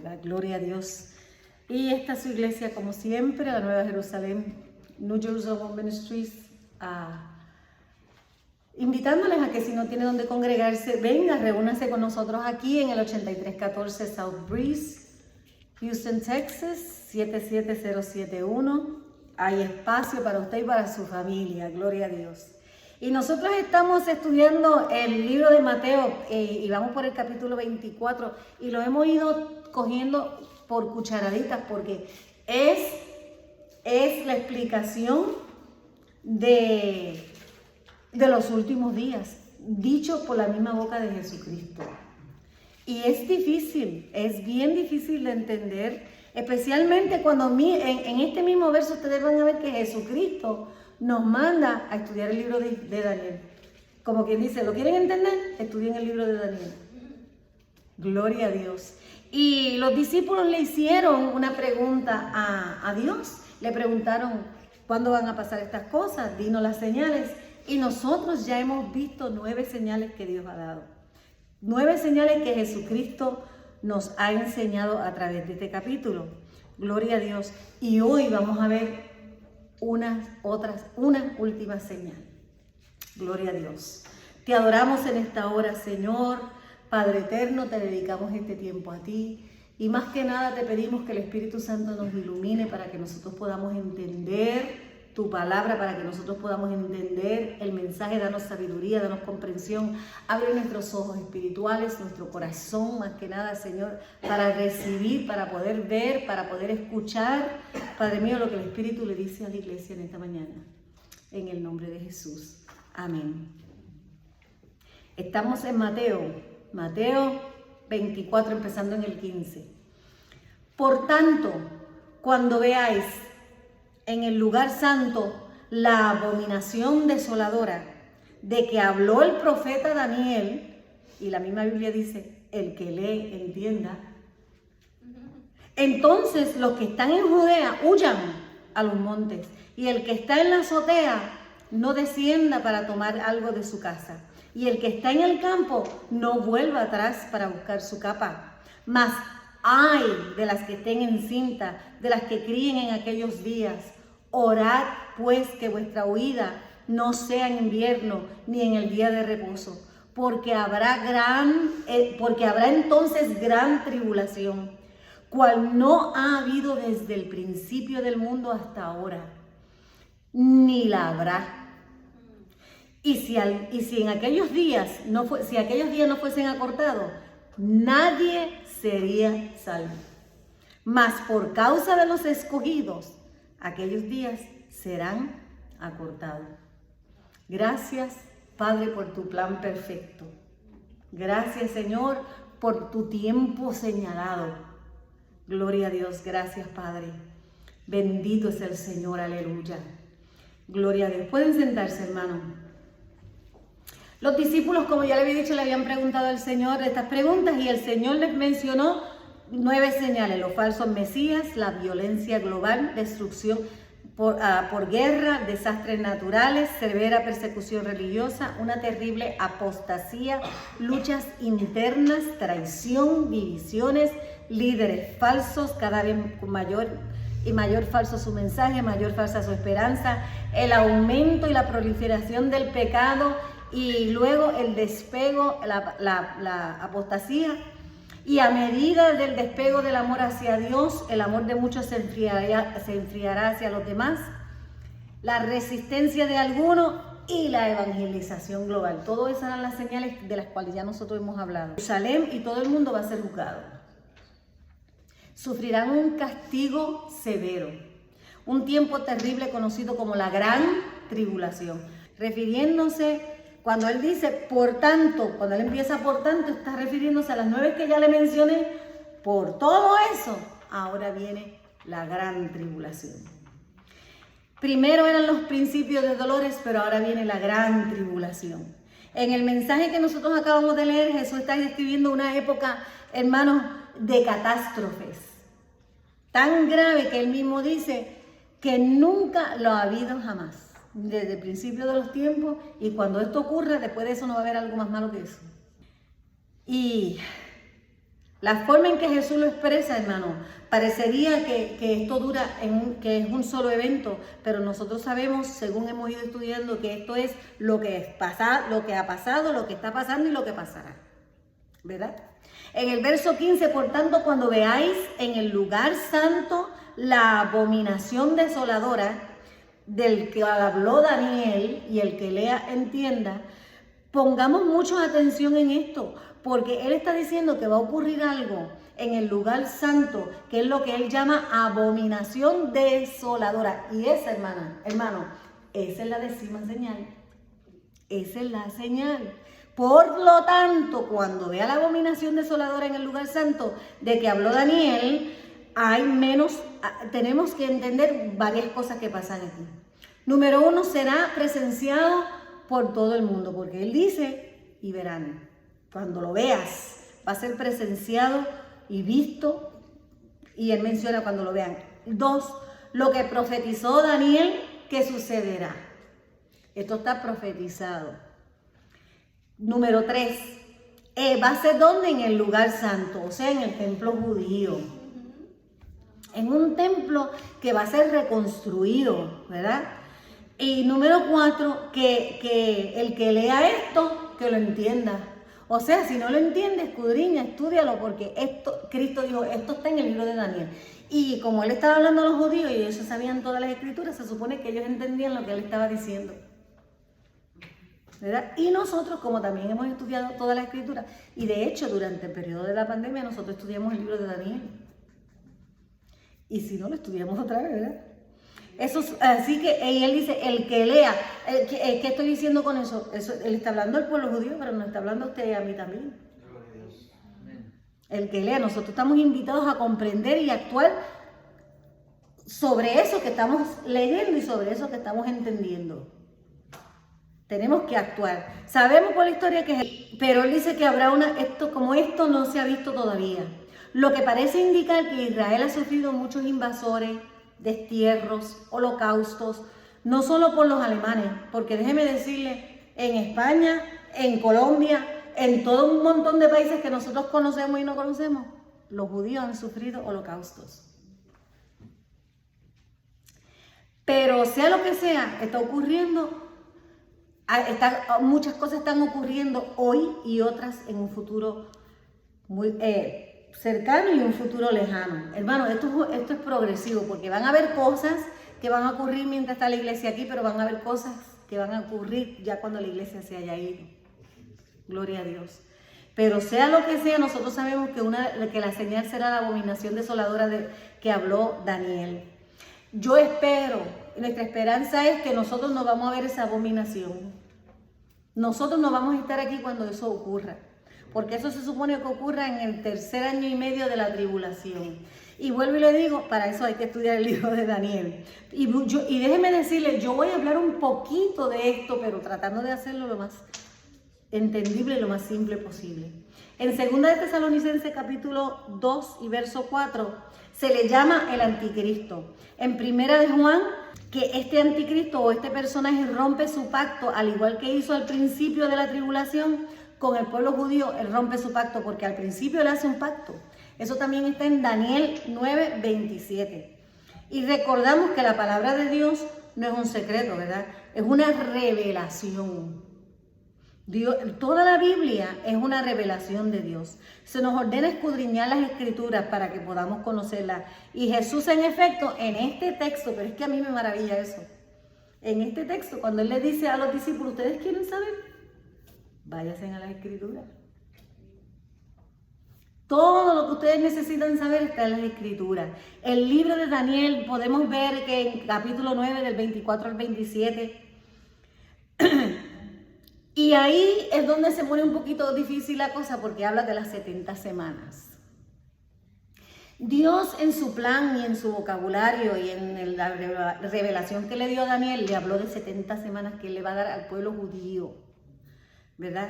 La gloria a Dios. Y esta es su iglesia, como siempre, la Nueva Jerusalén, New Jerusalem Ministries, invitándoles a que si no tiene donde congregarse, venga, reúnase con nosotros aquí en el 8314 South Breeze, Houston, Texas, 77071. Hay espacio para usted y para su familia, gloria a Dios. Y nosotros estamos estudiando el libro de Mateo y vamos por el capítulo 24 y lo hemos ido cogiendo por cucharaditas porque es la explicación de los últimos días, dicho por la misma boca de Jesucristo. Y es difícil, es bien difícil de entender, especialmente cuando en este mismo verso ustedes van a ver que Jesucristo nos manda a estudiar el libro de Daniel. Como quien dice, ¿lo quieren entender? Estudien el libro de Daniel. Gloria a Dios. Y los discípulos le hicieron una pregunta a Dios. Le preguntaron, ¿cuándo van a pasar estas cosas? Dinos las señales. Y nosotros ya hemos visto 9 señales que Dios ha dado. 9 señales que Jesucristo nos ha enseñado a través de este capítulo. Gloria a Dios. Y hoy vamos a ver una última señal. Gloria a Dios. Te adoramos en esta hora, Señor. Padre eterno, te dedicamos este tiempo a ti. Y más que nada te pedimos que el Espíritu Santo nos ilumine para que nosotros podamos entender tu palabra, para que nosotros podamos entender el mensaje. Danos sabiduría, danos comprensión. Abre nuestros ojos espirituales, nuestro corazón, más que nada, Señor, para recibir, para poder ver, para poder escuchar, Padre mío, lo que el Espíritu le dice a la iglesia en esta mañana. En el nombre de Jesús. Amén. Estamos en Mateo 24, empezando en el 15. Por tanto, cuando veáis en el lugar santo la abominación desoladora de que habló el profeta Daniel, y la misma Biblia dice, el que lee entienda, entonces los que están en Judea huyan a los montes, y el que está en la azotea no descienda para tomar algo de su casa, y el que está en el campo no vuelva atrás para buscar su capa. Mas ay de las que estén encinta, de las que críen en aquellos días. Orad pues que vuestra huida no sea en invierno ni en el día de reposo, porque habrá entonces gran tribulación, cual no ha habido desde el principio del mundo hasta ahora, ni la habrá. Y si aquellos días no fuesen acortados, nadie sería salvo. Mas por causa de los escogidos, aquellos días serán acortados. Gracias, Padre, por tu plan perfecto. Gracias, Señor, por tu tiempo señalado. Gloria a Dios. Gracias, Padre. Bendito es el Señor. Aleluya. Gloria a Dios. Pueden sentarse, hermano. Los discípulos, como ya le había dicho, le habían preguntado al Señor estas preguntas y el Señor les mencionó 9 señales: los falsos mesías, la violencia global, destrucción por guerra, desastres naturales, severa persecución religiosa, una terrible apostasía, luchas internas, traición, divisiones, líderes falsos, cada vez con mayor falso su mensaje, mayor falsa su esperanza, el aumento y la proliferación del pecado y luego el despego, la apostasía. Y a medida del despego del amor hacia Dios, el amor de muchos se enfriará hacia los demás, la resistencia de algunos y la evangelización global. Todas esas eran las señales de las cuales ya nosotros hemos hablado. Jerusalén y todo el mundo va a ser juzgado. Sufrirán un castigo severo, un tiempo terrible conocido como la gran tribulación, refiriéndose. Cuando él dice, por tanto, cuando él empieza por tanto, está refiriéndose a las 9 que ya le mencioné. Por todo eso, ahora viene la gran tribulación. Primero eran los principios de dolores, pero ahora viene la gran tribulación. En el mensaje que nosotros acabamos de leer, Jesús está describiendo una época, hermanos, de catástrofes. Tan grave que él mismo dice que nunca lo ha habido jamás. Desde el principio de los tiempos, y cuando esto ocurra, después de eso no va a haber algo más malo que eso. Y La forma en que Jesús lo expresa, hermano, parecería que esto dura, que es un solo evento, pero nosotros sabemos, según hemos ido estudiando, que esto es lo que ha pasado, lo que está pasando y lo que pasará, ¿verdad? En el verso 15, por tanto, cuando veáis en el lugar santo la abominación desoladora del que habló Daniel, y el que lea entienda, pongamos mucha atención en esto, porque él está diciendo que va a ocurrir algo en el lugar santo, que es lo que él llama abominación desoladora. Y esa, hermano, esa es la 10ª señal. Esa es la señal. Por lo tanto, cuando vea la abominación desoladora en el lugar santo de que habló Daniel, tenemos que entender varias cosas que pasan aquí. Número 1, será presenciado por todo el mundo, porque él dice, y verán, cuando lo veas, va a ser presenciado y visto, y él menciona cuando lo vean. 2, lo que profetizó Daniel que sucederá. Esto está profetizado. Número 3, va a ser ¿dónde? En el lugar santo, o sea, en el templo judío. En un templo que va a ser reconstruido, ¿verdad? Y número 4, que el que lea esto, que lo entienda. O sea, si no lo entiende, escudriña, estúdialo, porque Cristo dijo, esto está en el libro de Daniel. Y como él estaba hablando a los judíos y ellos sabían todas las escrituras, se supone que ellos entendían lo que él estaba diciendo, ¿verdad? Y nosotros, como también hemos estudiado todas las escrituras, y de hecho durante el periodo de la pandemia nosotros estudiamos el libro de Daniel. Y si no, lo estudiamos otra vez, ¿verdad? Así que él dice, el que lea, ¿qué estoy diciendo con eso? Él está hablando al pueblo judío, pero nos está hablando a usted y a mí también. El que lea, nosotros estamos invitados a comprender y actuar sobre eso que estamos leyendo y sobre eso que estamos entendiendo. Tenemos que actuar. Sabemos por la historia pero él dice que habrá como esto no se ha visto todavía. Lo que parece indicar que Israel ha sufrido muchos invasores, destierros, holocaustos, no solo por los alemanes, porque déjeme decirle, en España, en Colombia, en todo un montón de países que nosotros conocemos y no conocemos, los judíos han sufrido holocaustos. Pero sea lo que sea, está ocurriendo, muchas cosas están ocurriendo hoy y otras en un futuro muy cercano y un futuro lejano. Hermano, esto es progresivo, porque van a haber cosas que van a ocurrir mientras está la iglesia aquí, pero van a haber cosas que van a ocurrir ya cuando la iglesia se haya ido. Gloria a Dios. Pero sea lo que sea, nosotros sabemos que la señal será la abominación desoladora que habló Daniel. Yo espero, nuestra esperanza es que nosotros no vamos a ver esa abominación. Nosotros no vamos a estar aquí cuando eso ocurra, porque eso se supone que ocurra en el 3er año y medio de la tribulación. Y vuelvo y le digo, para eso hay que estudiar el libro de Daniel. Y déjeme decirle, yo voy a hablar un poquito de esto, pero tratando de hacerlo lo más entendible y lo más simple posible. En 2 de Tesalonicenses capítulo 2 y verso 4 se le llama el anticristo. En 1 de Juan, que este anticristo o este personaje rompe su pacto, al igual que hizo al principio de la tribulación con el pueblo judío. Él rompe su pacto porque al principio él hace un pacto. Eso también está en Daniel 9:27. Y recordamos que la palabra de Dios no es un secreto, ¿verdad? Es una revelación. Toda la Biblia es una revelación de Dios. Se nos ordena escudriñar las escrituras para que podamos conocerlas. Y Jesús, en efecto, en este texto, pero es que a mí me maravilla eso, en este texto, cuando Él les dice a los discípulos, ¿ustedes quieren saber? Váyanse a las escrituras. Todo lo que ustedes necesitan saber está en las escrituras. El libro de Daniel, podemos ver que en capítulo 9, del 24 al 27, y ahí es donde se pone un poquito difícil la cosa, porque habla de las 70 semanas. Dios, en su plan y en su vocabulario y en la revelación que le dio a Daniel, le habló de 70 semanas que él le va a dar al pueblo judío, ¿verdad?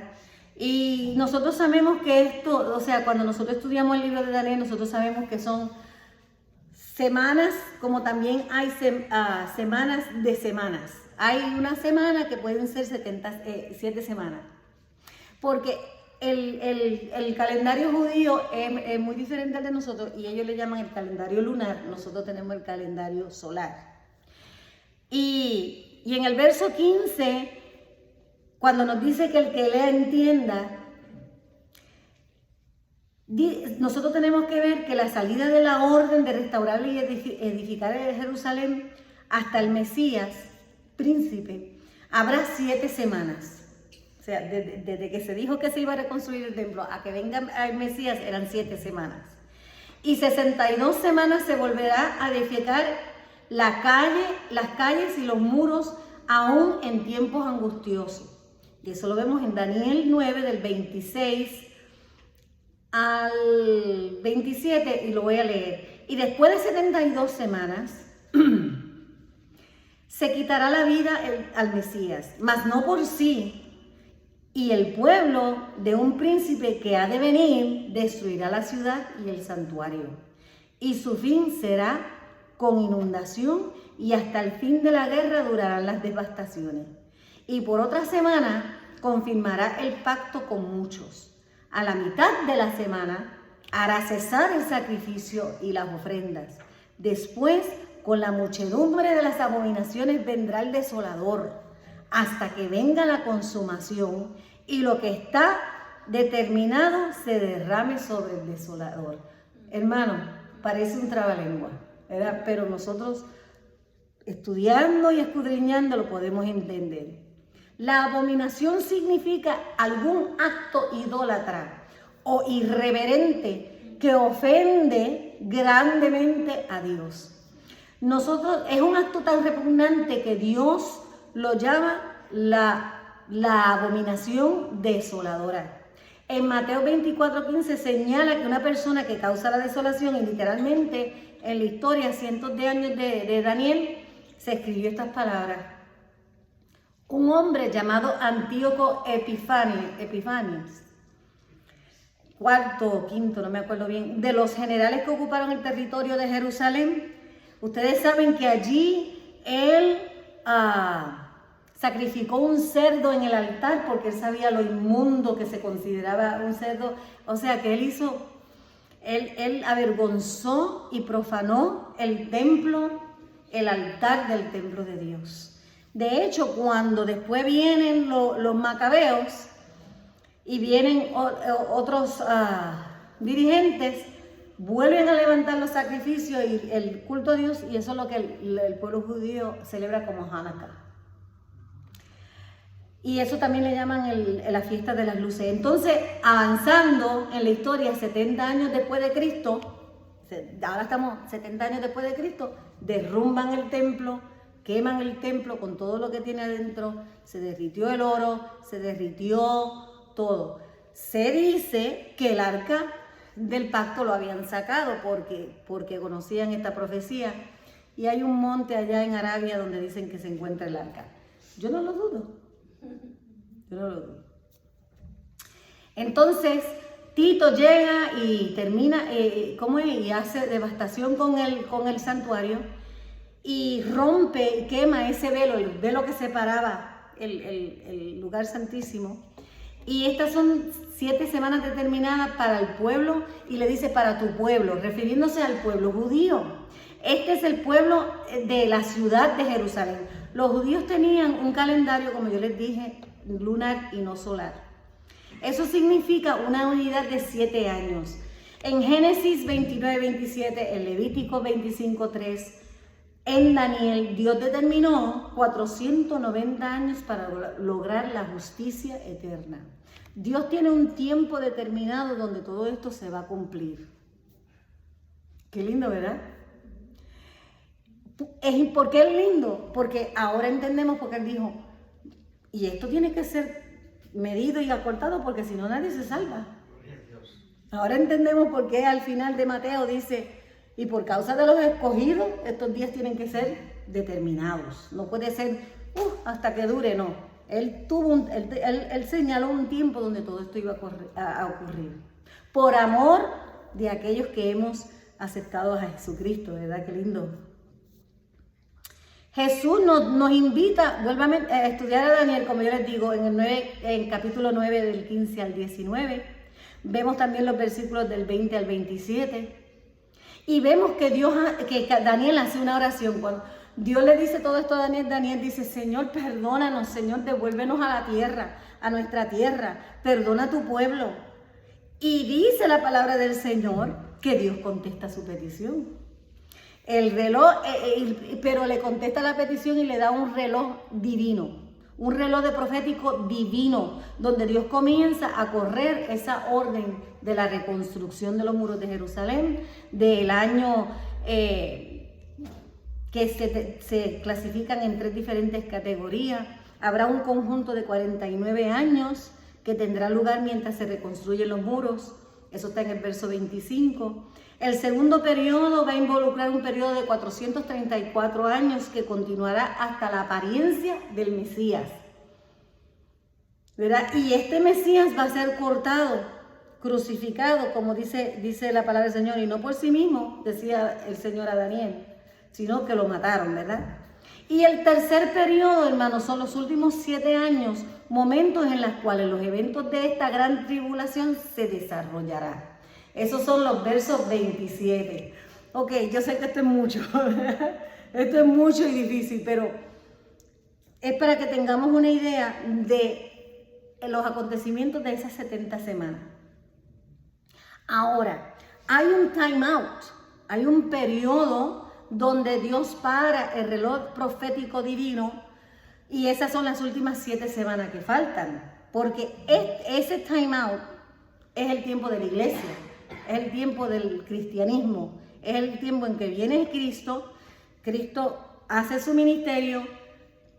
Y nosotros sabemos que esto, o sea, cuando nosotros estudiamos el libro de Daniel, nosotros sabemos que son semanas, como también hay semanas de semanas. Hay una semana que pueden ser 7 semanas. Porque el calendario judío es muy diferente al de nosotros y ellos le llaman el calendario lunar, nosotros tenemos el calendario solar. Y en el verso 15, cuando nos dice que el que lea entienda, nosotros tenemos que ver que la salida de la orden de restaurar y edificar Jerusalén hasta el Mesías, príncipe, habrá 7 semanas. O sea, desde que se dijo que se iba a reconstruir el templo a que venga el Mesías eran 7 semanas. Y 62 semanas se volverá a edificar las calles y los muros aún en tiempos angustiosos. Y eso lo vemos en Daniel 9 del 26 al 27 y lo voy a leer. Y después de 72 semanas se quitará la vida al Mesías, mas no por sí. Y el pueblo de un príncipe que ha de venir destruirá la ciudad y el santuario. Y su fin será con inundación y hasta el fin de la guerra durarán las devastaciones. Y por otra semana confirmará el pacto con muchos. A la mitad de la semana hará cesar el sacrificio y las ofrendas. Después, con la muchedumbre de las abominaciones vendrá el desolador, hasta que venga la consumación y lo que está determinado se derrame sobre el desolador. Hermano, parece un trabalengua, ¿verdad? Pero nosotros, estudiando y escudriñando, lo podemos entender. La abominación significa algún acto idólatra o irreverente que ofende grandemente a Dios. Es un acto tan repugnante que Dios lo llama la abominación desoladora. En Mateo 24:15 señala que una persona que causa la desolación, y literalmente en la historia, cientos de años de Daniel, se escribió estas palabras. Un hombre llamado Antíoco Epifanes, cuarto o quinto, no me acuerdo bien, de los generales que ocuparon el territorio de Jerusalén. Ustedes saben que allí él sacrificó un cerdo en el altar porque él sabía lo inmundo que se consideraba un cerdo. O sea que él avergonzó y profanó el templo, el altar del templo de Dios. De hecho, cuando después vienen los macabeos y vienen otros dirigentes, vuelven a levantar los sacrificios y el culto a Dios, y eso es lo que el pueblo judío celebra como Hanukkah. Y eso también le llaman la fiesta de las luces. Entonces, avanzando en la historia, 70 años después de Cristo, ahora estamos 70 años después de Cristo, derrumban el templo, queman el templo con todo lo que tiene adentro, se derritió el oro, se derritió todo. Se dice que el arca del pacto lo habían sacado porque conocían esta profecía, y hay un monte allá en Arabia donde dicen que se encuentra el arca. Yo no lo dudo. Entonces Tito llega y termina, y hace devastación con el santuario y rompe y quema ese velo, el velo que separaba el lugar santísimo. Y estas son 7 semanas determinadas para el pueblo, y le dice para tu pueblo, refiriéndose al pueblo judío. Este es el pueblo de la ciudad de Jerusalén. Los judíos tenían un calendario, como yo les dije, lunar y no solar. Eso significa una unidad de 7 años. En Génesis 29:27, en Levítico 25:3, en Daniel, Dios determinó 490 años para lograr la justicia eterna. Dios tiene un tiempo determinado donde todo esto se va a cumplir. Qué lindo, ¿verdad? ¿Por qué es lindo? Porque ahora entendemos, porque Él dijo, y esto tiene que ser medido y acortado porque si no nadie se salva. Ahora entendemos por qué al final de Mateo dice, y por causa de los escogidos, estos días tienen que ser determinados. No puede ser hasta que dure, no. Él señaló un tiempo donde todo esto iba a ocurrir. Por amor de aquellos que hemos aceptado a Jesucristo, ¿verdad? Qué lindo. Jesús nos invita, vuelvan a estudiar a Daniel, como yo les digo, en capítulo 9 del 15 al 19. Vemos también los versículos del 20 al 27. Y vemos que Daniel hace una oración. Cuando Dios le dice todo esto a Daniel, Daniel dice, Señor, perdónanos, Señor, devuélvenos a la tierra, a nuestra tierra, perdona a tu pueblo. Y dice la palabra del Señor que Dios contesta su petición. El reloj, pero le contesta la petición y le da un reloj divino, un reloj de profético divino, donde Dios comienza a correr esa orden de la reconstrucción de los muros de Jerusalén, del año que se clasifican en 3 diferentes categorías. Habrá un conjunto de 49 años que tendrá lugar mientras se reconstruyen los muros. Eso está en el verso 25. El segundo periodo va a involucrar un periodo de 434 años que continuará hasta la apariencia del Mesías, ¿verdad? Y este Mesías va a ser cortado, crucificado, como dice la palabra del Señor, y no por sí mismo, decía el Señor a Daniel, sino que lo mataron, ¿verdad? Y el tercer periodo, hermanos, son los últimos 7 años, momentos en los cuales los eventos de esta gran tribulación se desarrollarán. Esos son los versos 27. Ok, yo sé que esto es mucho, esto es mucho y difícil, pero es para que tengamos una idea de los acontecimientos de esas 70 semanas. Ahora, hay un time out, hay un periodo donde Dios para el reloj profético divino y esas son las últimas 7 semanas que faltan, porque ese time out es el tiempo de la iglesia. Es el tiempo del cristianismo, es el tiempo en que viene Cristo, Cristo hace su ministerio,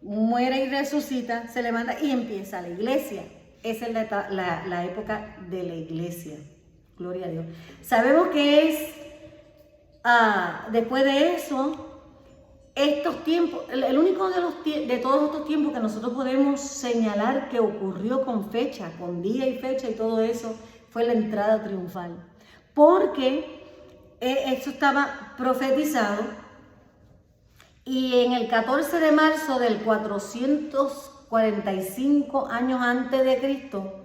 muere y resucita, se levanta y empieza la iglesia. Esa es la época de la iglesia. Gloria a Dios. Sabemos que después de eso, estos tiempos, el único de todos estos tiempos que nosotros podemos señalar que ocurrió con fecha, con día y fecha y todo eso, fue la entrada triunfal. Porque esto estaba profetizado y en el 14 de marzo del 445 años antes de Cristo,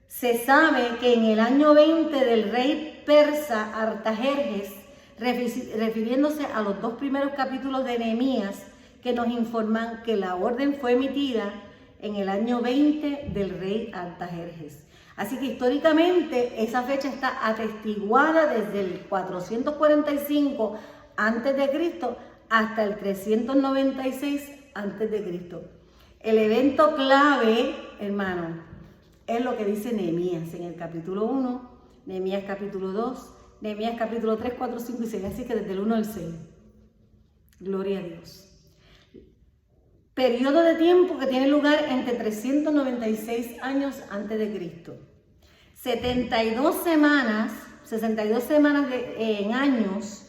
se sabe que en el año 20 del rey persa Artajerjes, refiriéndose a los 2 primeros capítulos de Nehemías, que nos informan que la orden fue emitida en el año 20 del rey Artajerjes. Así que históricamente esa fecha está atestiguada desde el 445 a.C. hasta el 396 a.C. El evento clave, hermano, es lo que dice Nehemías en el capítulo 1, Nehemías capítulo 2, Nehemías capítulo 3, 4, 5 y 6. Así que desde el 1 al 6. Gloria a Dios. Periodo de tiempo que tiene lugar entre 396 años antes de Cristo. 62 semanas en años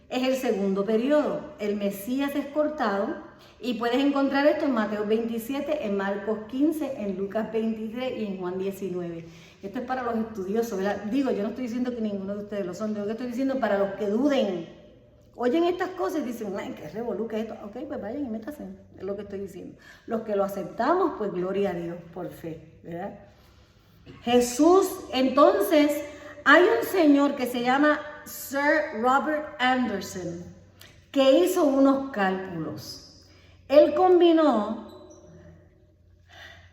es el segundo periodo. El Mesías es cortado y puedes encontrar esto en Mateo 27, en Marcos 15, en Lucas 23 y en Juan 19. Esto es para los estudiosos, ¿verdad? Digo, yo no estoy diciendo que ninguno de ustedes lo son, yo que estoy diciendo para los que duden. Oyen estas cosas y dicen, ay, qué revolú que esto. Ok, pues vayan y métanse, es lo que estoy diciendo. Los que lo aceptamos, pues gloria a Dios por fe, ¿verdad? Jesús, entonces, hay un señor que se llama Sir Robert Anderson, que hizo unos cálculos. Él combinó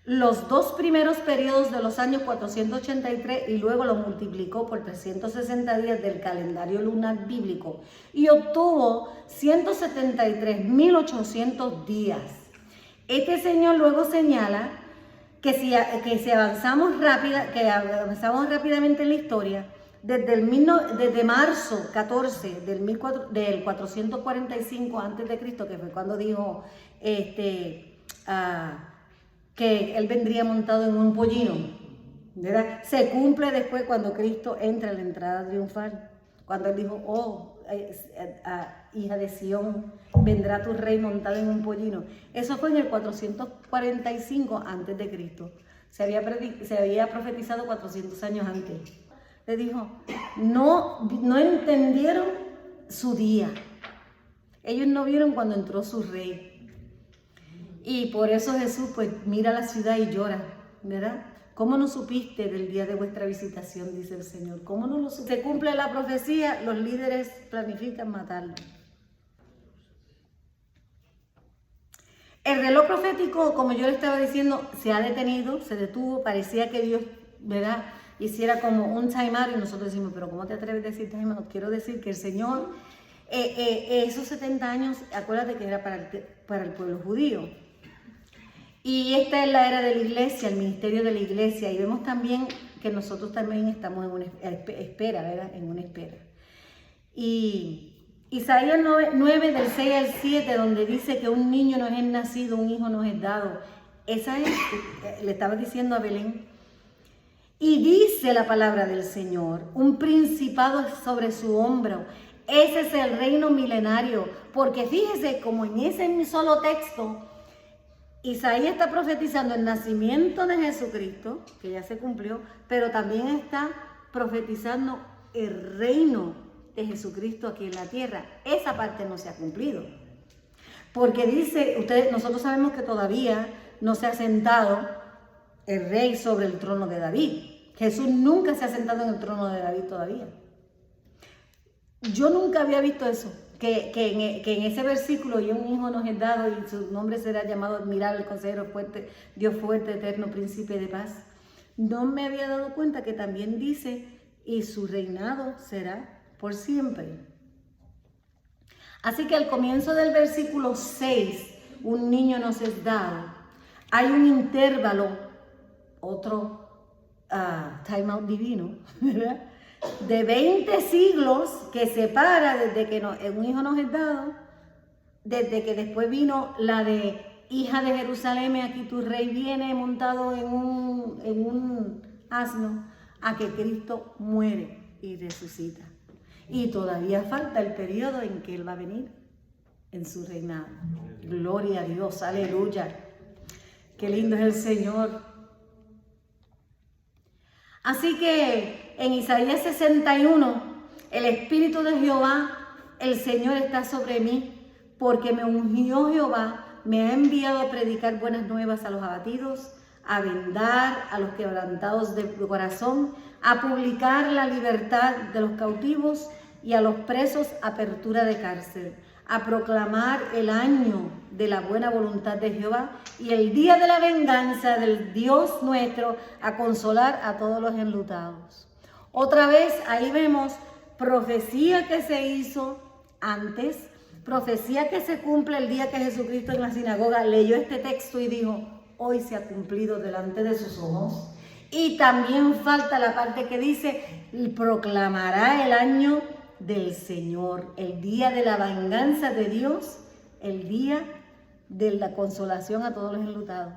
los 2 primeros periodos de los años 483 y luego lo multiplicó por 360 días del calendario lunar bíblico y obtuvo 173.800 días. Este señor luego señala que si avanzamos rápidamente en la historia, desde marzo 14 del 445 a.C., que fue cuando dijo que él vendría montado en un pollino, ¿verdad? Se cumple después cuando Cristo entra en la entrada triunfal, cuando él dijo, hija de Sión, vendrá tu rey montado en un pollino. Eso fue en el 445 antes de Cristo. Se había profetizado 400 años antes. Le dijo, no entendieron su día. Ellos no vieron cuando entró su rey. Y por eso Jesús pues mira la ciudad y llora, ¿verdad? ¿Cómo no supiste del día de vuestra visitación? Dice el Señor. ¿Cómo no lo supiste? Se cumple la profecía, los líderes planifican matarlo. El reloj profético, como yo le estaba diciendo, se ha detenido, se detuvo, parecía que Dios, ¿verdad?, hiciera como un time out y nosotros decimos, pero ¿cómo te atreves a decir time out? Quiero decir que el Señor, esos 70 años, acuérdate que era para el pueblo judío. Y esta es la era de la iglesia, el ministerio de la iglesia, y vemos también que nosotros también estamos en una espera, ¿verdad? En una espera. Y Isaías 9 del 6 al 7, donde dice que un niño nos es nacido, un hijo nos es dado. Esa es, le estaba diciendo a Belén. Y dice la palabra del Señor, un principado sobre su hombro. Ese es el reino milenario. Porque fíjese, como en ese solo texto, Isaías está profetizando el nacimiento de Jesucristo, que ya se cumplió, pero también está profetizando el reino de Jesucristo aquí en la tierra. Esa parte no se ha cumplido. Porque dice, nosotros sabemos que todavía no se ha sentado el rey sobre el trono de David. Jesús nunca se ha sentado en el trono de David todavía. Yo nunca había visto eso. Que en ese versículo, y un hijo nos es dado y su nombre será llamado admirable, consejero fuerte, Dios fuerte, eterno, príncipe de paz. No me había dado cuenta que también dice, y su reinado será por siempre. Así que al comienzo del versículo 6, un niño nos es dado. Hay un intervalo, otro time out divino, ¿verdad?, de 20 siglos que separa desde que un hijo nos es dado, desde que después vino la de hija de Jerusalén, aquí tu rey viene montado en un asno, a que Cristo muere y resucita. Y todavía falta el periodo en que Él va a venir en su reinado. Gloria a Dios, aleluya. Qué lindo es el Señor. Así que en Isaías 61, el Espíritu de Jehová, el Señor está sobre mí, porque me ungió Jehová, me ha enviado a predicar buenas nuevas a los abatidos, a vendar a los quebrantados de corazón, a publicar la libertad de los cautivos y a los presos apertura de cárcel, a proclamar el año de la buena voluntad de Jehová y el día de la venganza del Dios nuestro, a consolar a todos los enlutados. Otra vez ahí vemos profecía que se hizo antes, profecía que se cumple el día que Jesucristo en la sinagoga leyó este texto y dijo, hoy se ha cumplido delante de sus ojos. Y también falta la parte que dice, proclamará el año del Señor, el día de la venganza de Dios, el día de la consolación a todos los enlutados.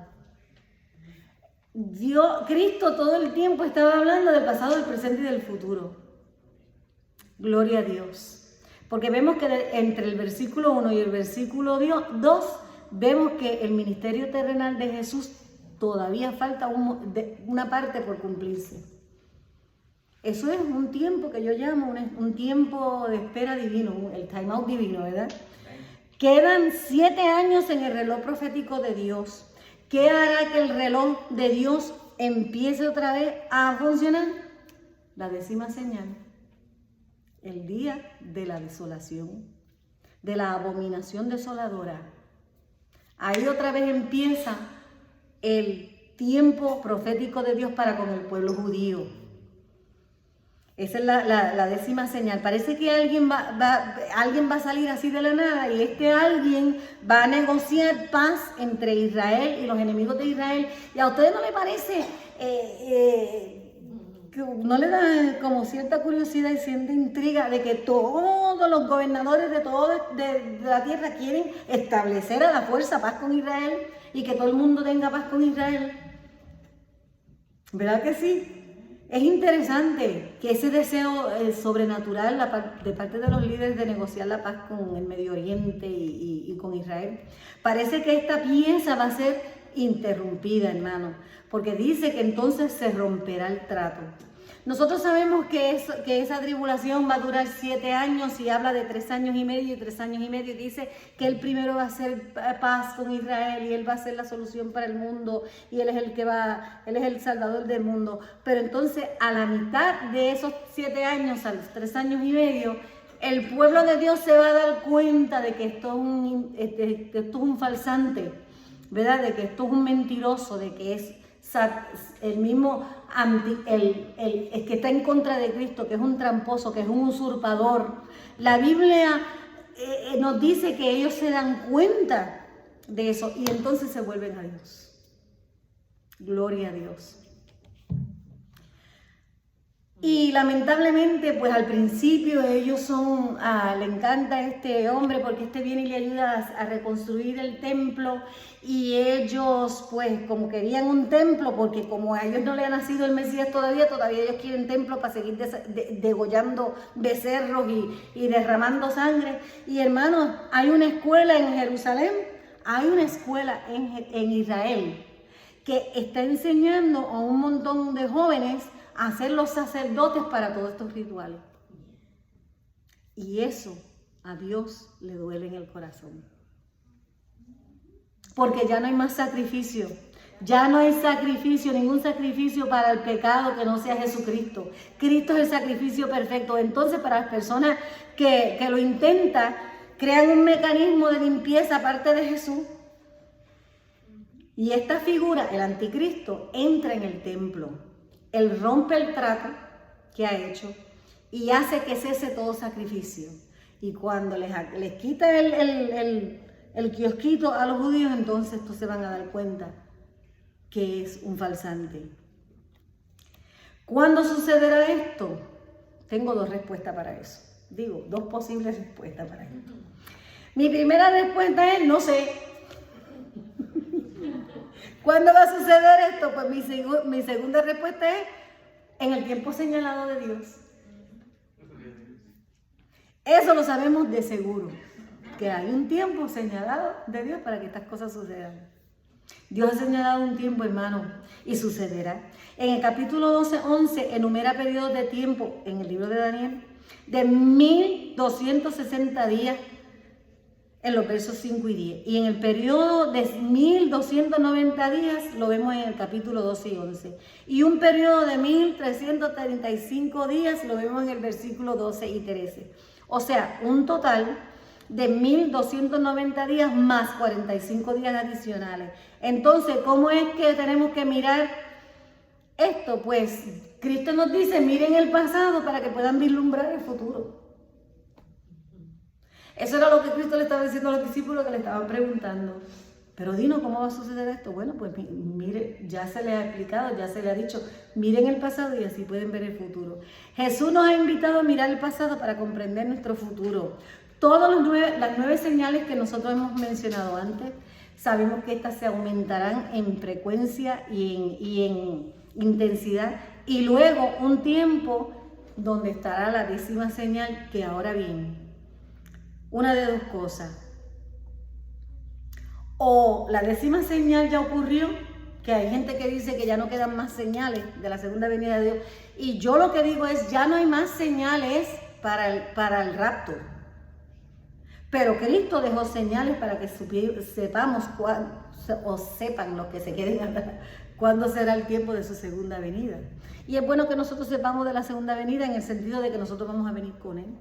Cristo todo el tiempo estaba hablando del pasado, del presente y del futuro. Gloria a Dios. Porque vemos que entre el versículo 1 y el versículo 2, vemos que el ministerio terrenal de Jesús todavía falta una parte por cumplirse. Eso es un tiempo que yo llamo un tiempo de espera divino, el time out divino, ¿verdad? Quedan 7 años en el reloj profético de Dios. ¿Qué hará que el reloj de Dios empiece otra vez a funcionar? La 10ª señal. El día de la desolación, de la abominación desoladora. Ahí otra vez empieza el tiempo profético de Dios para con el pueblo judío. Esa es la 10ª señal. Parece que alguien va a salir así de la nada y este alguien va a negociar paz entre Israel y los enemigos de Israel. ¿Y a ustedes no les parece, no le da como cierta curiosidad y cierta intriga de que todos los gobernadores de la tierra quieren establecer a la fuerza paz con Israel y que todo el mundo tenga paz con Israel? ¿Verdad que sí? Es interesante que ese deseo sobrenatural de parte de los líderes de negociar la paz con el Medio Oriente y con Israel, parece que esta pieza va a ser interrumpida, hermano, porque dice que entonces se romperá el trato. Nosotros sabemos que esa tribulación va a durar 7 años y habla de 3 años y medio y 3 años y medio. Dice que Él primero va a hacer paz con Israel y Él va a ser la solución para el mundo y Él es Él es el Salvador del mundo. Pero entonces a la mitad de esos 7 años, a los 3 años y medio, el pueblo de Dios se va a dar cuenta de que esto es un falsante, ¿verdad? De que esto es un mentiroso, de que es el mismo el que está en contra de Cristo, que es un tramposo, que es un usurpador. La Biblia nos dice que ellos se dan cuenta de eso y entonces se vuelven a Dios. Gloria a Dios. Y lamentablemente, pues al principio ellos le encanta este hombre porque viene y le ayuda a reconstruir el templo y ellos pues como querían un templo porque como a ellos no le ha nacido el Mesías todavía ellos quieren templo para seguir degollando becerros y derramando sangre. Y hermanos, hay una escuela en Jerusalén, hay una escuela en Israel que está enseñando a un montón de jóvenes a ser los sacerdotes para todos estos rituales. Y eso a Dios le duele en el corazón. Porque ya no hay más sacrificio. Ya no hay sacrificio, ningún sacrificio para el pecado que no sea Jesucristo. Cristo es el sacrificio perfecto. Entonces, para las personas que lo intentan, crean un mecanismo de limpieza aparte de Jesús. Y esta figura, el anticristo, entra en el templo. Él rompe el trato que ha hecho y hace que cese todo sacrificio. Y cuando les quita el kiosquito a los judíos, entonces estos se van a dar cuenta que es un falsante. ¿Cuándo sucederá esto? Tengo 2 respuestas para eso. Digo, 2 posibles respuestas para esto. Mi primera respuesta es, no sé. ¿Cuándo va a suceder esto? Pues mi segunda respuesta es en el tiempo señalado de Dios. Eso lo sabemos de seguro, que hay un tiempo señalado de Dios para que estas cosas sucedan. Dios ha señalado un tiempo, hermano, y sucederá. En el capítulo 12:11 enumera periodos de tiempo en el libro de Daniel de 1260 días. En los versos 5 y 10. Y en el periodo de 1290 días lo vemos en el capítulo 12 y 11. Y un periodo de 1335 días lo vemos en el versículo 12 y 13. O sea, un total de 1290 días más 45 días adicionales. Entonces, ¿cómo es que tenemos que mirar esto? Pues Cristo nos dice, miren el pasado para que puedan vislumbrar el futuro. Eso era lo que Cristo le estaba diciendo a los discípulos que le estaban preguntando. Pero Dino, ¿cómo va a suceder esto? Bueno, pues mire, ya se le ha explicado, ya se le ha dicho, miren el pasado y así pueden ver el futuro. Jesús nos ha invitado a mirar el pasado para comprender nuestro futuro. Todas las 9 señales que nosotros hemos mencionado antes, sabemos que estas se aumentarán en frecuencia y en intensidad. Y luego un tiempo donde estará la 10ª señal, que ahora viene. Una de 2 cosas. O la 10ª señal ya ocurrió, que hay gente que dice que ya no quedan más señales de la segunda venida de Dios. Y yo lo que digo es, ya no hay más señales para el rapto. Pero Cristo dejó señales para que sepamos o sepan los que se queden atrás cuándo será el tiempo de su segunda venida. Y es bueno que nosotros sepamos de la segunda venida en el sentido de que nosotros vamos a venir con Él.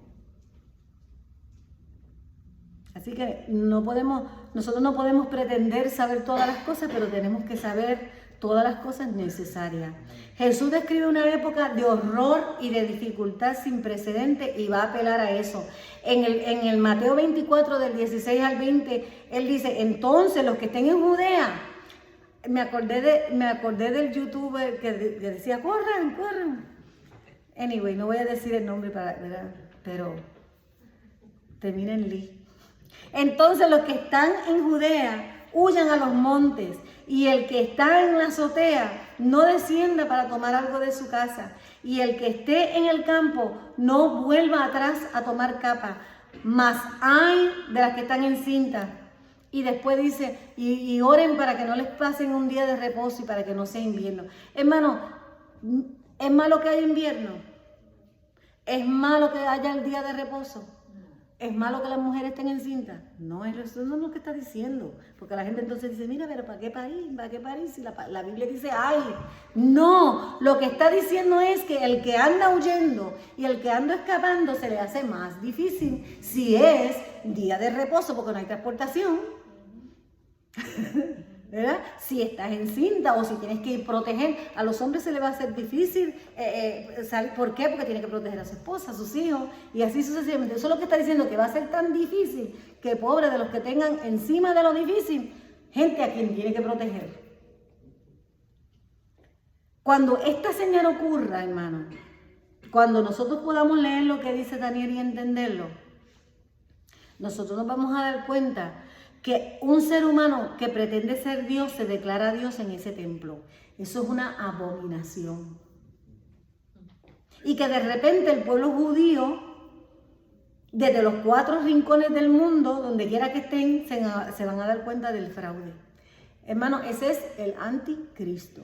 Así que nosotros no podemos pretender saber todas las cosas, pero tenemos que saber todas las cosas necesarias. Jesús describe una época de horror y de dificultad sin precedente y va a apelar a eso. En el Mateo 24, del 16 al 20, Él dice, entonces los que estén en Judea, me acordé del youtuber que decía, corran. Anyway, no voy a decir el nombre ¿verdad? Pero termina en Lee. Entonces los que están en Judea huyan a los montes y el que está en la azotea no descienda para tomar algo de su casa y el que esté en el campo no vuelva atrás a tomar capa, mas hay de las que están encintas. Y después dice, y oren para que no les pasen un día de reposo y para que no sea invierno. Hermano, ¿Es malo que haya invierno? ¿Es malo que haya el día de reposo? ¿Es malo que las mujeres estén encintas? No, eso no es lo que está diciendo. Porque la gente entonces dice, mira, pero ¿para qué parir? ¿Para qué parir? Si la Biblia dice, ay, no. Lo que está diciendo es que el que anda huyendo y el que anda escapando se le hace más difícil si es día de reposo porque no hay transportación. ¿Verdad? Si estás encinta o si tienes que ir proteger, a los hombres se les va a hacer difícil salir. ¿Por qué? Porque tiene que proteger a su esposa, a sus hijos y así sucesivamente. Eso es lo que está diciendo, que va a ser tan difícil que pobre de los que tengan encima de lo difícil, gente a quien tiene que proteger. Cuando esta señal ocurra, hermano, cuando nosotros podamos leer lo que dice Daniel y entenderlo, nosotros nos vamos a dar cuenta que un ser humano que pretende ser Dios se declara Dios en ese templo. Eso es una abominación. Y que de repente el pueblo judío, desde los 4 rincones del mundo, donde quiera que estén, se van a dar cuenta del fraude. Hermano, ese es el anticristo.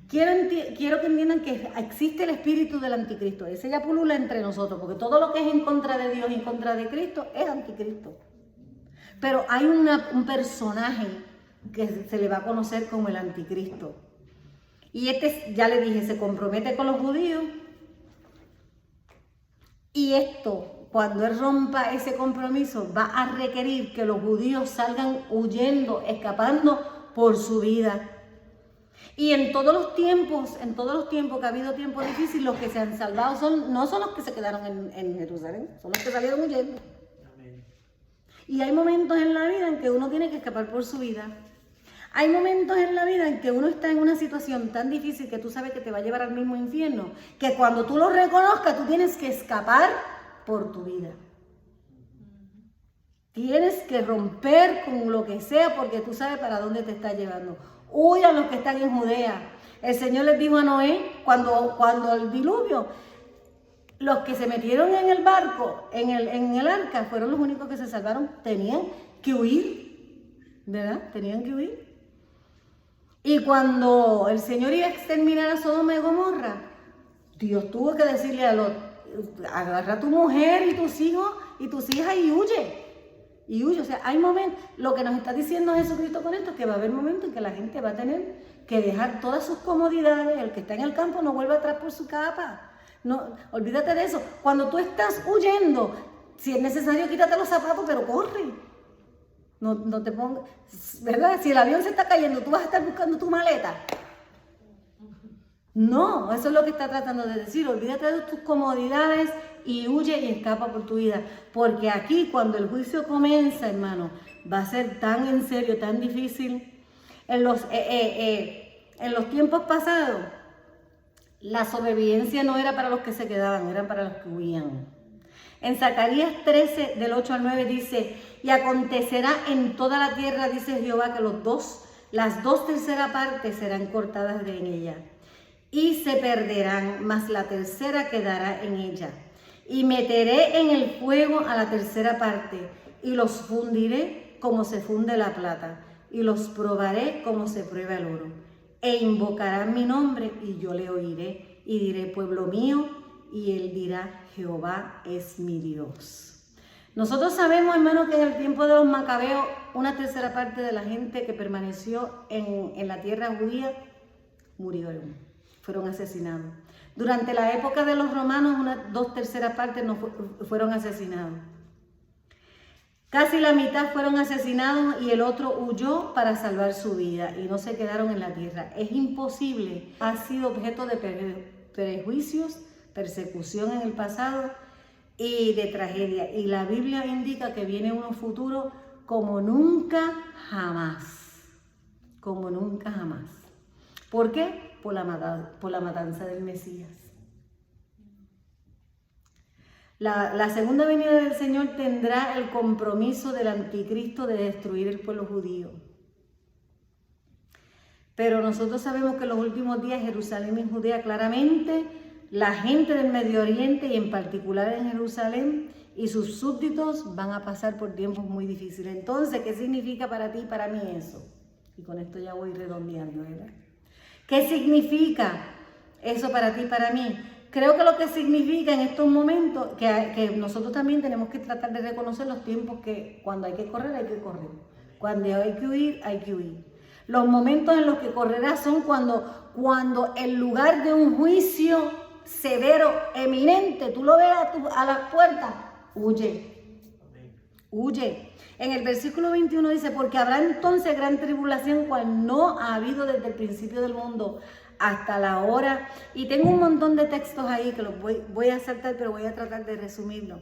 Quiero que entiendan que existe el espíritu del anticristo. Ese ya pulula entre nosotros, porque todo lo que es en contra de Dios y en contra de Cristo es anticristo. Pero hay un personaje que se le va a conocer como el anticristo. Y ya le dije, se compromete con los judíos. Y esto, cuando él rompa ese compromiso, va a requerir que los judíos salgan huyendo, escapando por su vida. Y en todos los tiempos que ha habido tiempos difíciles, los que se han salvado no son los que se quedaron en Jerusalén, son los que salieron huyendo. Y hay momentos en la vida en que uno tiene que escapar por su vida. Hay momentos en la vida en que uno está en una situación tan difícil que tú sabes que te va a llevar al mismo infierno, que cuando tú lo reconozcas, tú tienes que escapar por tu vida. Tienes que romper con lo que sea porque tú sabes para dónde te está llevando. Huyan los que están en Judea. El Señor les dijo a Noé, cuando el diluvio, los que se metieron en el barco, en el arca, fueron los únicos que se salvaron. Tenían que huir, ¿verdad? Tenían que huir. Y cuando el Señor iba a exterminar a Sodoma y Gomorra, Dios tuvo que decirle a Lot, agarra a tu mujer y tus hijos y tus hijas y huye. Y huye. O sea, hay momentos, lo que nos está diciendo Jesucristo con esto, que va a haber momentos en que la gente va a tener que dejar todas sus comodidades. El que está en el campo no vuelve atrás por su capa. No, olvídate de eso. Cuando tú estás huyendo, si es necesario, quítate los zapatos, pero corre. No te pongas, ¿verdad? Si el avión se está cayendo, tú vas a estar buscando tu maleta. No, eso es lo que está tratando de decir. Olvídate de tus comodidades y huye y escapa por tu vida. Porque aquí, cuando el juicio comienza, hermano, va a ser tan en serio, tan difícil. En los tiempos pasados, la sobrevivencia no era para los que se quedaban, era para los que huían. En Zacarías 13, del 8 al 9 dice, y acontecerá en toda la tierra, dice Jehová, que las 2/3 partes serán cortadas de en ella, y se perderán, mas la 1/3 quedará en ella. Y meteré en el fuego a la 1/3 parte, y los fundiré como se funde la plata, y los probaré como se prueba el oro. E invocarán mi nombre, y yo le oiré, y diré, pueblo mío, y él dirá, Jehová es mi Dios. Nosotros sabemos, hermano, que en el tiempo de los macabeos, una 1/3 parte de la gente que permaneció en la tierra judía murieron, fueron asesinados. Durante la época de los romanos, una 2/3 partes no fueron asesinados. Casi la mitad fueron asesinados y el otro huyó para salvar su vida y no se quedaron en la tierra. Es imposible. Ha sido objeto de prejuicios, persecución en el pasado y de tragedia. Y la Biblia indica que viene uno futuro como nunca jamás. Como nunca jamás. ¿Por qué? Por la matanza del Mesías. La segunda venida del Señor tendrá el compromiso del anticristo de destruir el pueblo judío. Pero nosotros sabemos que en los últimos días Jerusalén y Judea claramente, la gente del Medio Oriente y en particular en Jerusalén y sus súbditos van a pasar por tiempos muy difíciles. Entonces, ¿qué significa para ti y para mí eso? Y con esto ya voy redondeando, ¿verdad? ¿Qué significa eso para ti y para mí. Creo que lo que significa en estos momentos, que nosotros también tenemos que tratar de reconocer los tiempos que cuando hay que correr, hay que correr. Cuando hay que huir, hay que huir. Los momentos en los que correrás son cuando en lugar de un juicio severo, eminente, tú lo ves a las puertas, huye. Huye. En el versículo 21 dice, porque habrá entonces gran tribulación cual no ha habido desde el principio del mundo hasta la hora. Y tengo un montón de textos ahí que los voy a saltar, pero voy a tratar de resumirlo.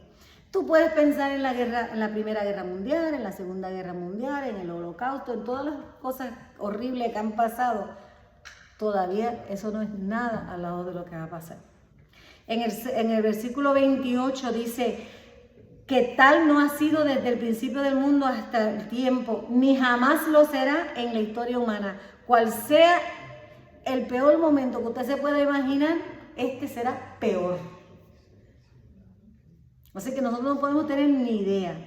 Tú puedes pensar en la guerra, en la Primera Guerra Mundial, en la Segunda Guerra Mundial, en el Holocausto, en todas las cosas horribles que han pasado. Todavía eso no es nada al lado de lo que va a pasar. En el versículo 28 dice que tal no ha sido desde el principio del mundo hasta el tiempo, ni jamás lo será en la historia humana. Cual sea el peor momento que usted se pueda imaginar, este será peor. Así que nosotros no podemos tener ni idea.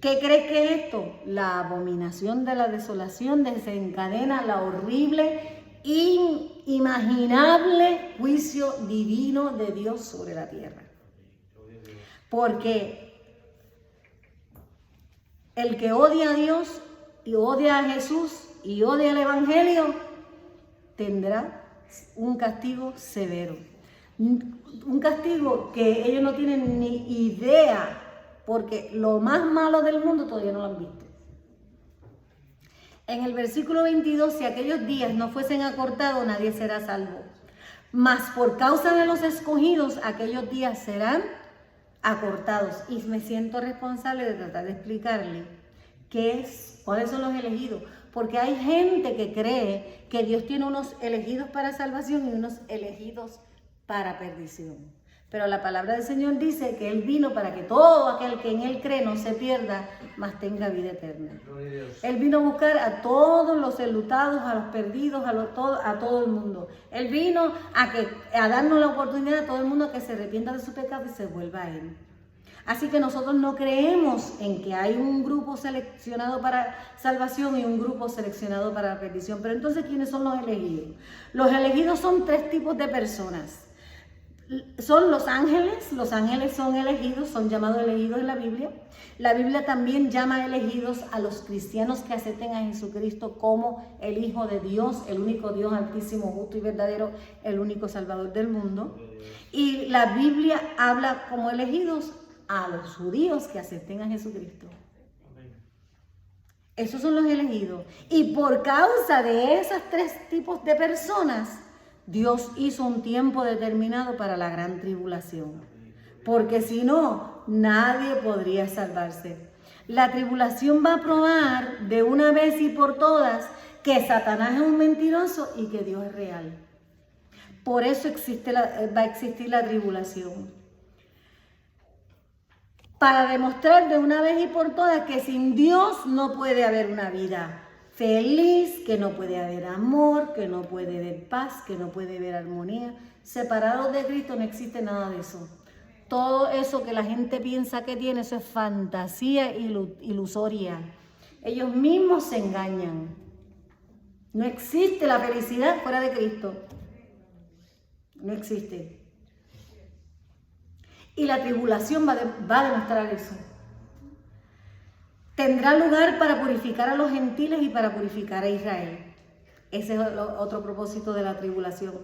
¿Qué crees que es esto? La abominación de la desolación desencadena la horrible, inimaginable juicio divino de Dios sobre la tierra. Porque el que odia a Dios y odia a Jesús y odia el Evangelio tendrá un castigo severo. Un castigo que ellos no tienen ni idea, porque lo más malo del mundo todavía no lo han visto. En el versículo 22, si aquellos días no fuesen acortados, nadie será salvo. Mas por causa de los escogidos, aquellos días serán acortados. Y me siento responsable de tratar de explicarle cuáles son los elegidos. Porque hay gente que cree que Dios tiene unos elegidos para salvación y unos elegidos para perdición. Pero la palabra del Señor dice que Él vino para que todo aquel que en Él cree no se pierda, mas tenga vida eterna. Él vino a buscar a todos los enlutados, a los perdidos, a todo el mundo. Él vino a darnos la oportunidad a todo el mundo a que se arrepienta de su pecado y se vuelva a Él. Así que nosotros no creemos en que hay un grupo seleccionado para salvación y un grupo seleccionado para la perdición. Pero entonces, ¿quiénes son los elegidos? Los elegidos son tres tipos de personas. Son los ángeles son elegidos, son llamados elegidos en la Biblia. La Biblia también llama elegidos a los cristianos que acepten a Jesucristo como el Hijo de Dios, el único Dios altísimo, justo y verdadero, el único Salvador del mundo. Y la Biblia habla como elegidos a los judíos que acepten a Jesucristo. Esos son los elegidos. Y por causa de esos tres tipos de personas, Dios hizo un tiempo determinado para la gran tribulación. Porque si no, nadie podría salvarse. La tribulación va a probar de una vez y por todas que Satanás es un mentiroso y que Dios es real. Por eso va a existir la tribulación. Para demostrar de una vez y por todas que sin Dios no puede haber una vida feliz, que no puede haber amor, que no puede haber paz, que no puede haber armonía. Separados de Cristo no existe nada de eso. Todo eso que la gente piensa que tiene, eso es fantasía ilusoria. Ellos mismos se engañan. No existe la felicidad fuera de Cristo. No existe. Y la tribulación va a demostrar eso. Tendrá lugar para purificar a los gentiles y para purificar a Israel. Ese es otro propósito de la tribulación.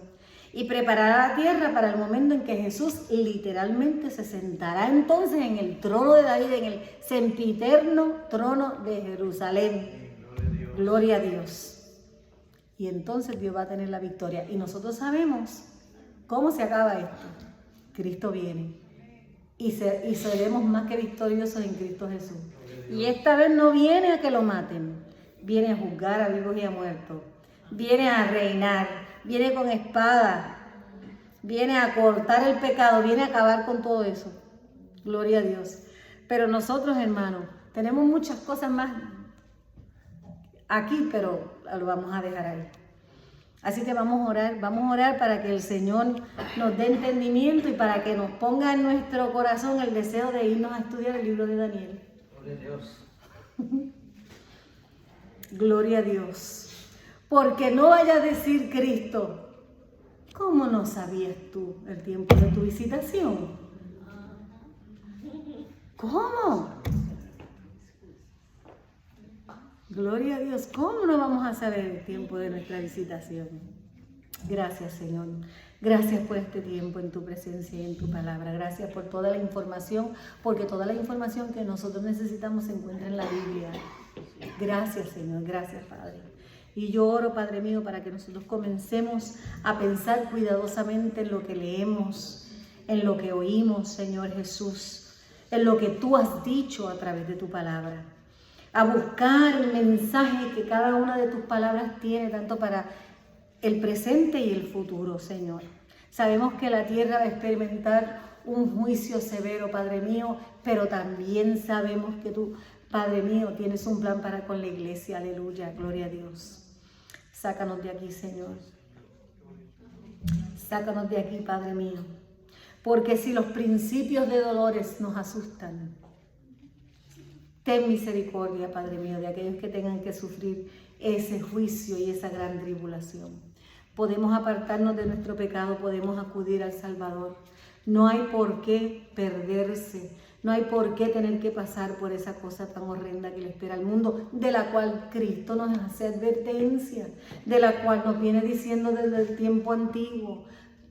Y preparará la tierra para el momento en que Jesús literalmente se sentará entonces en el trono de David, en el sempiterno trono de Jerusalén. Gloria a Dios. Y entonces Dios va a tener la victoria. Y nosotros sabemos cómo se acaba esto. Cristo viene. Y seremos más que victoriosos en Cristo Jesús. Y esta vez no viene a que lo maten, viene a juzgar a vivos y a muertos, viene a reinar, viene con espada, viene a cortar el pecado, viene a acabar con todo eso. Gloria a Dios. Pero nosotros, hermanos, tenemos muchas cosas más aquí, pero lo vamos a dejar ahí. Así que vamos a orar para que el Señor nos dé entendimiento y para que nos ponga en nuestro corazón el deseo de irnos a estudiar el libro de Daniel. Gloria a Dios. Gloria a Dios. Porque no vaya a decir Cristo, ¿Cómo no sabías tú el tiempo de tu visitación? ¿Cómo? Gloria a Dios. ¿Cómo no vamos a saber el tiempo de nuestra visitación? Gracias, Señor. Gracias por este tiempo en tu presencia y en tu palabra. Gracias por toda la información, porque toda la información que nosotros necesitamos se encuentra en la Biblia. Gracias, Señor. Gracias, Padre. Y yo oro, Padre mío, para que nosotros comencemos a pensar cuidadosamente en lo que leemos, en lo que oímos, Señor Jesús, en lo que tú has dicho a través de tu palabra. A buscar el mensaje que cada una de tus palabras tiene, tanto para el presente y el futuro, Señor. Sabemos que la tierra va a experimentar un juicio severo, Padre mío, pero también sabemos que tú, Padre mío, tienes un plan para con la iglesia. Aleluya, gloria a Dios. Sácanos de aquí, Señor. Sácanos de aquí, Padre mío. Porque si los principios de dolores nos asustan, ten misericordia, Padre mío, de aquellos que tengan que sufrir ese juicio y esa gran tribulación. Podemos apartarnos de nuestro pecado, podemos acudir al Salvador. No hay por qué perderse, no hay por qué tener que pasar por esa cosa tan horrenda que le espera al mundo, de la cual Cristo nos hace advertencia, de la cual nos viene diciendo desde el tiempo antiguo.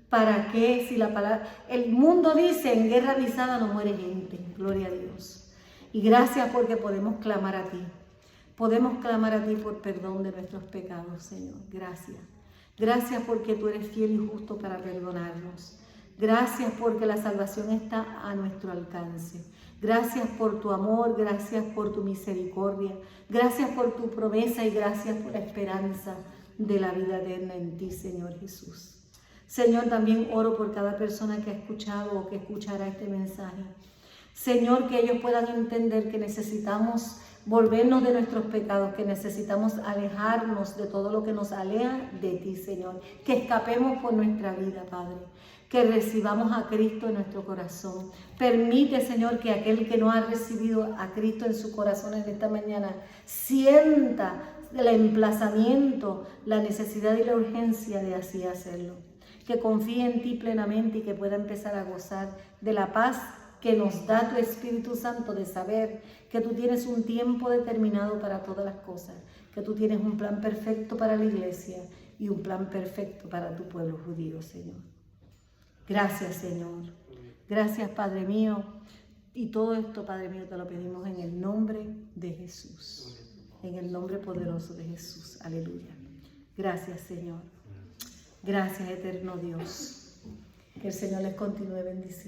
¿Para qué? Si la palabra, el mundo dice, en guerra avisada no muere gente, gloria a Dios. Y gracias porque podemos clamar a ti. Podemos clamar a ti por perdón de nuestros pecados, Señor. Gracias. Gracias porque tú eres fiel y justo para perdonarnos. Gracias porque la salvación está a nuestro alcance. Gracias por tu amor, gracias por tu misericordia. Gracias por tu promesa y gracias por la esperanza de la vida eterna en ti, Señor Jesús. Señor, también oro por cada persona que ha escuchado o que escuchará este mensaje. Señor, que ellos puedan entender que necesitamos volvernos de nuestros pecados, que necesitamos alejarnos de todo lo que nos aleja de ti, Señor. Que escapemos por nuestra vida, Padre. Que recibamos a Cristo en nuestro corazón. Permite, Señor, que aquel que no ha recibido a Cristo en su corazón en esta mañana sienta el emplazamiento, la necesidad y la urgencia de así hacerlo. Que confíe en ti plenamente y que pueda empezar a gozar de la paz que nos da tu Espíritu Santo, de saber que tú tienes un tiempo determinado para todas las cosas, que tú tienes un plan perfecto para la iglesia y un plan perfecto para tu pueblo judío, Señor. Gracias, Señor. Gracias, Padre mío. Y todo esto, Padre mío, te lo pedimos en el nombre de Jesús, en el nombre poderoso de Jesús. Aleluya. Gracias, Señor. Gracias, eterno Dios. Que el Señor les continúe bendiciendo.